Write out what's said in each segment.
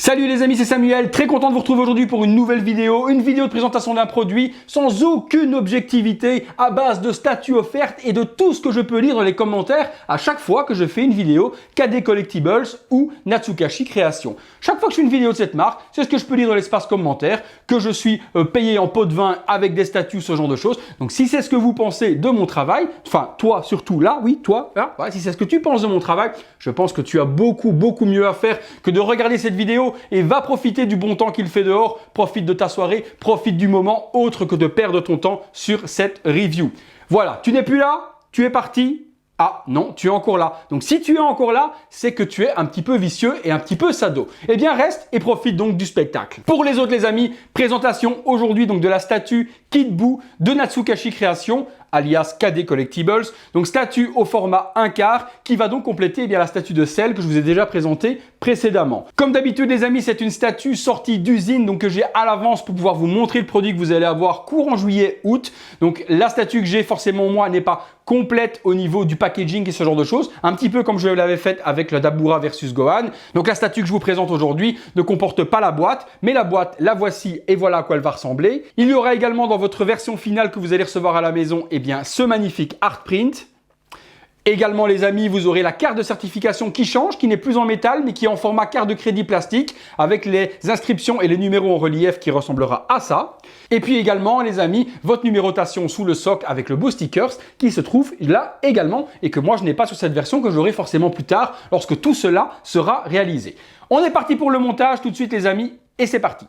Salut les amis, c'est Samuel, très content de vous retrouver aujourd'hui pour une nouvelle vidéo, de présentation d'un produit sans aucune objectivité, à base de statues offertes et de tout ce que je peux lire dans les commentaires à chaque fois que je fais une vidéo KD Collectibles ou Natsukashi Création. Chaque fois que je fais une vidéo de cette marque, c'est ce que je peux lire dans l'espace commentaire, que je suis payé en pot de vin avec des statues, ce genre de choses. Donc si c'est ce que vous pensez de mon travail, enfin toi surtout là, oui toi, là, ouais, si c'est ce que tu penses de mon travail, je pense que tu as beaucoup mieux à faire que de regarder cette vidéo et va profiter du bon temps qu'il fait dehors, profite de ta soirée, profite du moment autre que de perdre ton temps sur cette review. Voilà, tu n'es plus là, tu es parti. Ah non, tu es encore là. Donc si tu es encore là, c'est que tu es un petit peu vicieux et un petit peu sado. Eh bien reste et profite donc du spectacle. Pour les autres les amis, présentation aujourd'hui donc de la statue Kid Buu de Natsukashi Création, alias KD Collectibles. Donc statue au format 1/4 qui va donc compléter la statue de sel que je vous ai déjà présentée précédemment. Comme d'habitude les amis, c'est une statue sortie d'usine donc que j'ai à l'avance pour pouvoir vous montrer le produit que vous allez avoir courant juillet-août. Donc la statue que j'ai forcément moi n'est pas complète au niveau du packaging et ce genre de choses, un petit peu comme je l'avais fait avec le Dabura versus Gohan. Donc la statue que je vous présente aujourd'hui ne comporte pas la boîte, mais la boîte la voici et voilà à quoi elle va ressembler. Il y aura également dans votre version finale que vous allez recevoir à la maison ce magnifique art print. Également les amis, vous aurez la carte de certification qui change, qui n'est plus en métal mais qui est en format carte de crédit plastique avec les inscriptions et les numéros en relief qui ressemblera à ça. Et puis également les amis, votre numérotation sous le socle avec le beau stickers qui se trouve là également et que moi je n'ai pas sur cette version, que j'aurai forcément plus tard lorsque tout cela sera réalisé. On est parti pour le montage tout de suite les amis et c'est parti.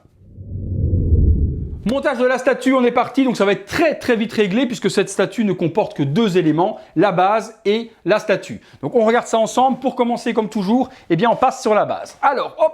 Montage de la statue, on est parti, donc ça va être très vite réglé puisque cette statue ne comporte que deux éléments, la base et la statue. Donc on regarde ça ensemble. Pour commencer comme toujours, eh bien on passe sur la base. Alors, hop.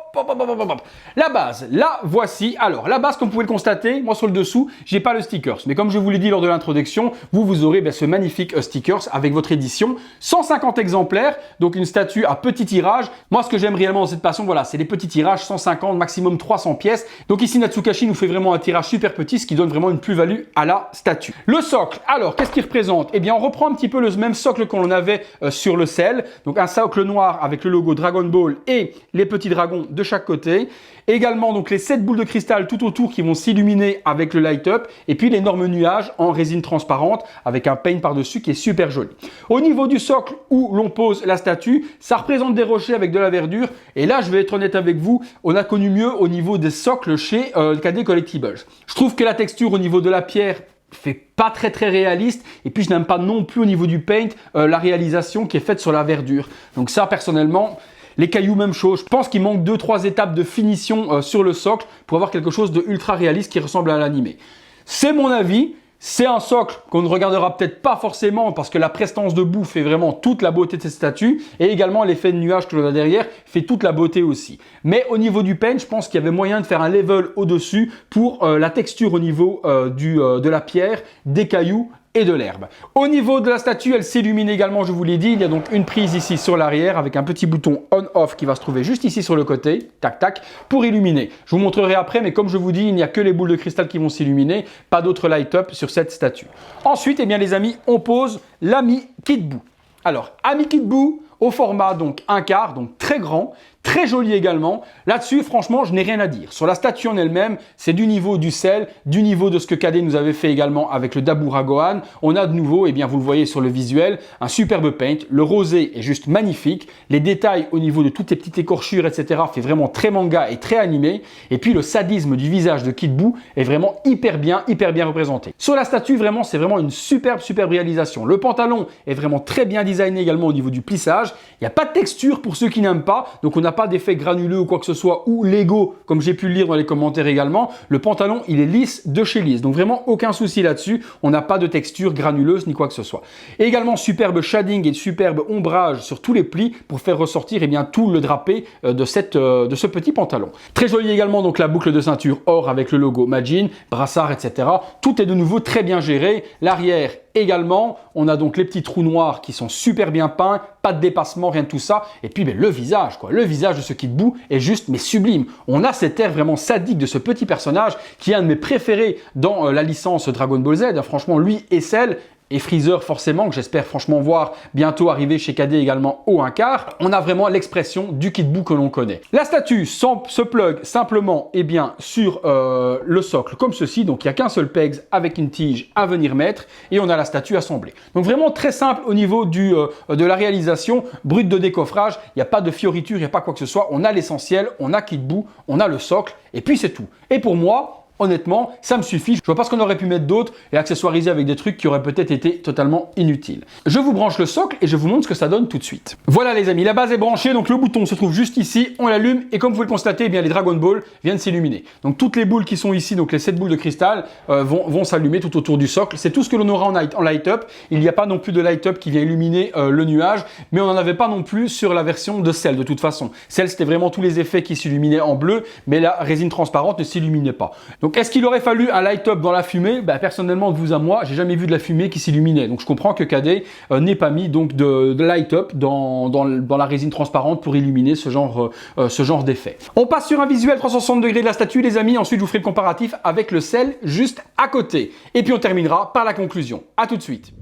La base, la voici. Alors la base, comme vous pouvez le constater, moi sur le dessous, j'ai pas le stickers. Mais comme je vous l'ai dit lors de l'introduction, vous aurez ce magnifique stickers avec votre édition. 150 exemplaires, donc une statue à petit tirage. Moi ce que j'aime réellement dans cette passion, voilà, c'est les petits tirages, 150, maximum 300 pièces. Donc ici Natsukashi nous fait vraiment un tirage super petit, ce qui donne vraiment une plus-value à la statue. Le socle, alors qu'est-ce qu'il représente? Eh bien on reprend un petit peu le même socle qu'on avait sur le sel, donc un socle noir avec le logo Dragon Ball et les petits dragons de chaque côté. Également donc les 7 boules de cristal tout autour qui vont s'illuminer avec le light up et puis l'énorme nuage en résine transparente avec un paint par-dessus qui est super joli. Au niveau du socle où l'on pose la statue, ça représente des rochers avec de la verdure et là je vais être honnête avec vous, on a connu mieux au niveau des socles chez KD Collectibles. Je trouve que la texture au niveau de la pierre fait pas très réaliste et puis je n'aime pas non plus au niveau du paint la réalisation qui est faite sur la verdure. Donc ça personnellement, les cailloux, même chose. Je pense qu'il manque 2-3 étapes de finition sur le socle pour avoir quelque chose de ultra réaliste qui ressemble à l'animé. C'est mon avis. C'est un socle qu'on ne regardera peut-être pas forcément parce que la prestance de boue fait vraiment toute la beauté de cette statue et également l'effet de nuage que l'on a derrière fait toute la beauté aussi. Mais au niveau du paint, je pense qu'il y avait moyen de faire un level au-dessus pour la texture au niveau de la pierre, des cailloux et de l'herbe. Au niveau de la statue, elle s'illumine également, je vous l'ai dit. Il y a donc une prise ici sur l'arrière avec un petit bouton on-off qui va se trouver juste ici sur le côté, tac, pour illuminer. Je vous montrerai après, mais comme je vous dis, il n'y a que les boules de cristal qui vont s'illuminer, pas d'autres light-up sur cette statue. Ensuite, eh bien les amis, on pose l'ami Kid Buu. Alors, ami Kid Buu au format donc 1/4, donc très grand, très joli également. Là-dessus, franchement, je n'ai rien à dire. Sur la statue en elle-même, c'est du niveau du sel, du niveau de ce que KD nous avait fait également avec le Dabura Gohan. On a de nouveau, eh bien vous le voyez sur le visuel, un superbe paint. Le rosé est juste magnifique. Les détails au niveau de toutes les petites écorchures, etc. fait vraiment très manga et très animé. Et puis le sadisme du visage de Kid Buu est vraiment hyper bien représenté. Sur la statue, vraiment, c'est vraiment une superbe réalisation. Le pantalon est vraiment très bien designé également au niveau du plissage. Il n'y a pas de texture pour ceux qui n'aiment pas, donc on n'a pas d'effet granuleux ou quoi que ce soit, ou Lego, comme j'ai pu le lire dans les commentaires également. Le pantalon, il est lisse de chez lisse, donc vraiment aucun souci là-dessus. On n'a pas de texture granuleuse ni quoi que ce soit. Et également superbe shading et superbe ombrage sur tous les plis pour faire ressortir tout le drapé de ce petit pantalon. Très joli également donc la boucle de ceinture or avec le logo Majin, brassard, etc. Tout est de nouveau très bien géré. L'arrière également, on a donc les petits trous noirs qui sont super bien peints, pas de dépassement, rien de tout ça. Et puis le visage, quoi. Le visage de ce Kid Buu est juste sublime. On a cet air vraiment sadique de ce petit personnage qui est un de mes préférés dans la licence Dragon Ball Z. Franchement, lui et Cell, et Freezer forcément, que j'espère franchement voir bientôt arriver chez KD également au 1/4, on a vraiment l'expression du KitBoo que l'on connaît. La statue se plug simplement sur le socle comme ceci, donc il n'y a qu'un seul pegs avec une tige à venir mettre et on a la statue assemblée. Donc vraiment très simple au niveau de la réalisation, brute de décoffrage, il n'y a pas de fioriture, il n'y a pas quoi que ce soit, on a l'essentiel, on a KitBoo, on a le socle et puis c'est tout. Et pour moi, honnêtement, ça me suffit. Je vois pas ce qu'on aurait pu mettre d'autre et accessoiriser avec des trucs qui auraient peut-être été totalement inutiles. Je vous branche le socle et je vous montre ce que ça donne tout de suite. Voilà les amis, la base est branchée, donc le bouton se trouve juste ici, on l'allume et comme vous pouvez le constater, eh bien, les Dragon Ball viennent s'illuminer. Donc toutes les boules qui sont ici, donc les 7 boules de cristal, vont s'allumer tout autour du socle. C'est tout ce que l'on aura en light-up. Il n'y a pas non plus de light-up qui vient illuminer le nuage, mais on n'en avait pas non plus sur la version de Cell de toute façon. Cell, c'était vraiment tous les effets qui s'illuminaient en bleu, mais la résine transparente ne s'illuminait pas. Donc est-ce qu'il aurait fallu un light-up dans la fumée? Personnellement, de vous à moi, j'ai jamais vu de la fumée qui s'illuminait. Donc je comprends que KD n'ait pas mis donc de light-up dans la résine transparente pour illuminer ce genre d'effet. On passe sur un visuel 360 degrés de la statue les amis, ensuite je vous ferai le comparatif avec le Cell juste à côté. Et puis on terminera par la conclusion. À tout de suite.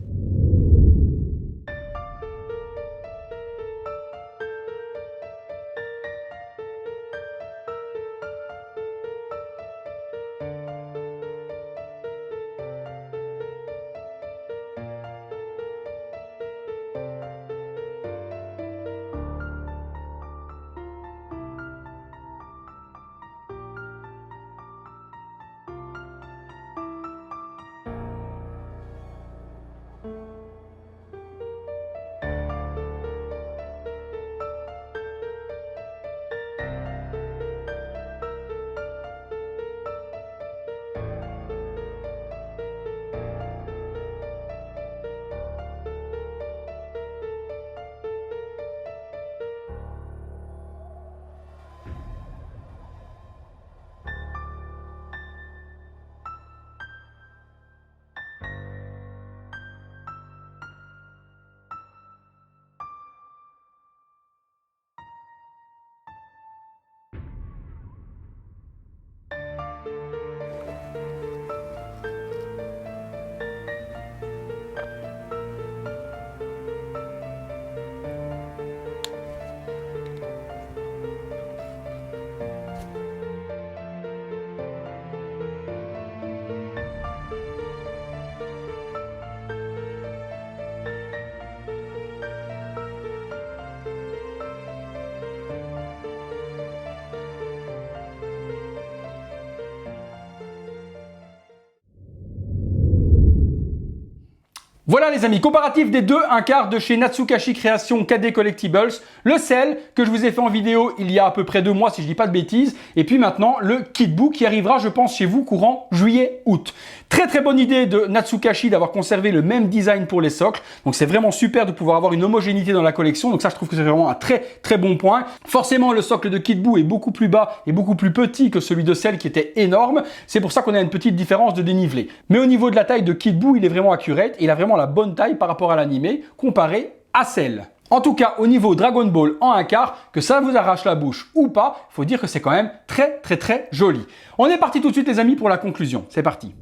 Voilà les amis, comparatif des deux 1/4 de chez Natsukashi Création KD Collectibles, le Cell que je vous ai fait en vidéo il y a à peu près 2 mois si je dis pas de bêtises, et puis maintenant le KitBoo qui arrivera je pense chez vous courant juillet-août. Très très bonne idée de Natsukashi d'avoir conservé le même design pour les socles, donc c'est vraiment super de pouvoir avoir une homogénéité dans la collection, donc ça je trouve que c'est vraiment un très très bon point. Forcément le socle de KitBoo est beaucoup plus bas et beaucoup plus petit que celui de Cell qui était énorme, c'est pour ça qu'on a une petite différence de dénivelé. Mais au niveau de la taille de KitBoo, il est vraiment accurate et il a vraiment la bonne taille par rapport à l'animé comparé à Cell. En tout cas, au niveau Dragon Ball en 1/4, que ça vous arrache la bouche ou pas, il faut dire que c'est quand même très très très joli. On est parti tout de suite les amis pour la conclusion. C'est parti.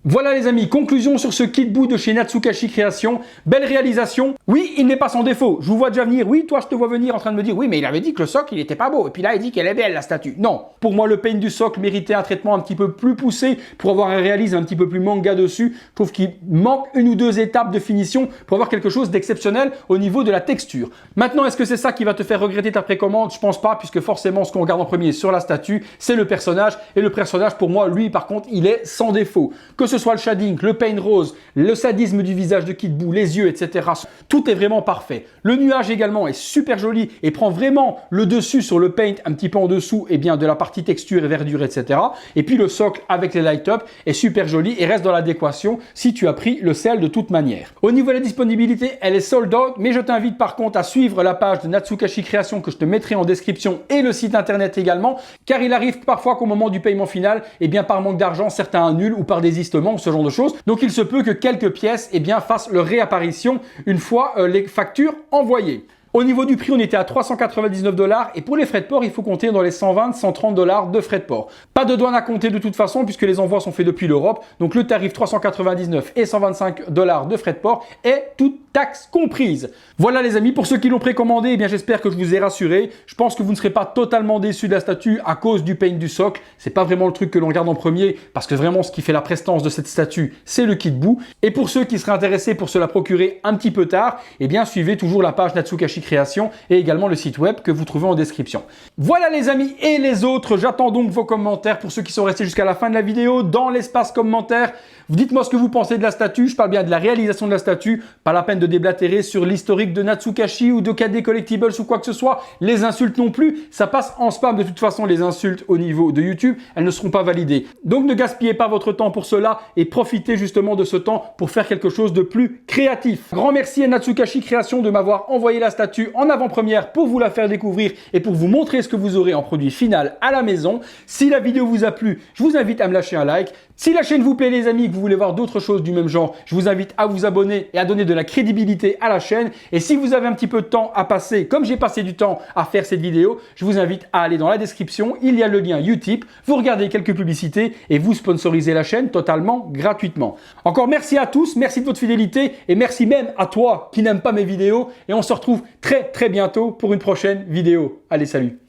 Voilà les amis, conclusion sur ce KitBoo de chez Natsukashi Création. Belle réalisation. Oui, il n'est pas sans défaut. Je vous vois déjà venir. Oui, toi, je te vois venir en train de me dire, oui, mais il avait dit que le socle, il était pas beau. Et puis là, il dit qu'elle est belle, la statue. Non. Pour moi, le paint du socle méritait un traitement un petit peu plus poussé pour avoir un réalisme un petit peu plus manga dessus. Je trouve qu'il manque 1 ou 2 étapes de finition pour avoir quelque chose d'exceptionnel au niveau de la texture. Maintenant, est-ce que c'est ça qui va te faire regretter ta précommande? Je pense pas, puisque forcément, ce qu'on regarde en premier sur la statue, c'est le personnage. Et le personnage, pour moi, lui, par contre, il est sans défaut. Que ce soit le shading, le paint rose, le sadisme du visage de KitBoo, les yeux, etc. Tout est vraiment parfait. Le nuage également est super joli et prend vraiment le dessus sur le paint un petit peu en dessous de la partie texture et verdure, etc. Et puis le socle avec les light-up est super joli et reste dans l'adéquation si tu as pris le Cell de toute manière. Au niveau de la disponibilité, elle est sold out, mais je t'invite par contre à suivre la page de Natsukashi Création que je te mettrai en description et le site internet également, car il arrive parfois qu'au moment du paiement final, par manque d'argent, certains annulent ou par désistement ou ce genre de choses. Donc il se peut que quelques pièces fassent leur réapparition une fois les factures envoyées. Au niveau du prix, on était à 399 $ et pour les frais de port, il faut compter dans les 120-130 $ de frais de port. Pas de douane à compter de toute façon puisque les envois sont faits depuis l'Europe. Donc le tarif 399 et 125 $ de frais de port est toute taxe comprise. Voilà les amis, pour ceux qui l'ont précommandé, eh bien j'espère que je vous ai rassuré. Je pense que vous ne serez pas totalement déçus de la statue à cause du paint du socle. C'est pas vraiment le truc que l'on regarde en premier parce que vraiment ce qui fait la prestance de cette statue, c'est le kit bout. Et pour ceux qui seraient intéressés pour se la procurer un petit peu tard, eh bien suivez toujours la page Natsukashi Création et également le site web que vous trouvez en description. Voilà les amis et les autres, j'attends donc vos commentaires pour ceux qui sont restés jusqu'à la fin de la vidéo dans l'espace commentaire. Dites-moi ce que vous pensez de la statue, je parle bien de la réalisation de la statue, pas la peine de déblatérer sur l'historique de Natsukashi ou de KD Collectibles ou quoi que ce soit, les insultes non plus, ça passe en spam de toute façon les insultes au niveau de YouTube, elles ne seront pas validées. Donc ne gaspillez pas votre temps pour cela et profitez justement de ce temps pour faire quelque chose de plus créatif. Grand merci à Natsukashi Création de m'avoir envoyé la statue en avant-première pour vous la faire découvrir et pour vous montrer ce que vous aurez en produit final à la maison. Si la vidéo vous a plu, je vous invite à me lâcher un like. Si la chaîne vous plaît les amis, que vous voulez voir d'autres choses du même genre, je vous invite à vous abonner et à donner de la crédibilité à la chaîne. Et si vous avez un petit peu de temps à passer, comme j'ai passé du temps à faire cette vidéo, je vous invite à aller dans la description, il y a le lien Utip, vous regardez quelques publicités et vous sponsorisez la chaîne totalement gratuitement. Encore merci à tous, merci de votre fidélité et merci même à toi qui n'aime pas mes vidéos et on se retrouve très bientôt pour une prochaine vidéo. Allez, salut!